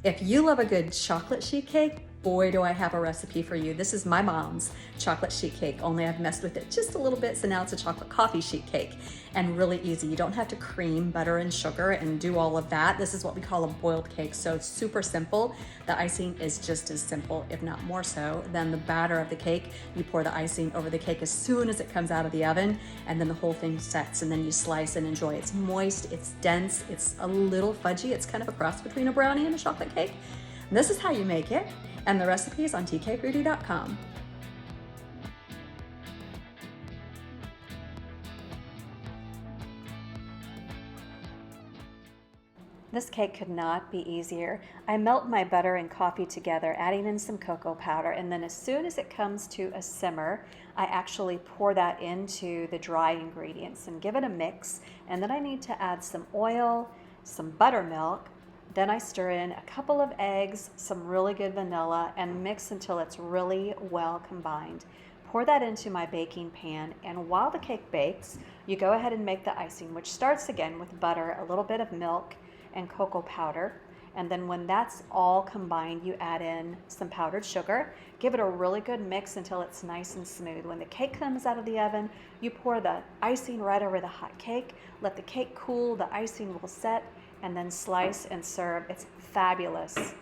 If you love a good chocolate sheet cake, boy, do I have a recipe for you. This is my mom's chocolate sheet cake, only I've messed with it just a little bit, so now it's a chocolate coffee sheet cake, and really easy. You don't have to cream, butter, and sugar and do all of that. This is what we call a boiled cake, so it's super simple. The icing is just as simple, if not more so, than the batter of the cake. You pour the icing over the cake as soon as it comes out of the oven, and then the whole thing sets, and then you slice and enjoy. It's moist, it's dense, it's a little fudgy. It's kind of a cross between a brownie and a chocolate cake. This is how you make it, and the recipe is on tkrudy.com. This cake could not be easier. I melt my butter and coffee together, adding in some cocoa powder, and then as soon as it comes to a simmer, I actually pour that into the dry ingredients and give it a mix. And then I need to add some oil, some buttermilk. Then I stir in a couple of eggs, some really good vanilla, and mix until it's really well combined. Pour that into my baking pan, and while the cake bakes, you go ahead and make the icing, which starts again with butter, a little bit of milk, and cocoa powder. And then when that's all combined, you add in some powdered sugar. Give it a really good mix until it's nice and smooth. When the cake comes out of the oven, you pour the icing right over the hot cake. Let the cake cool, the icing will set, and then slice and serve. It's fabulous.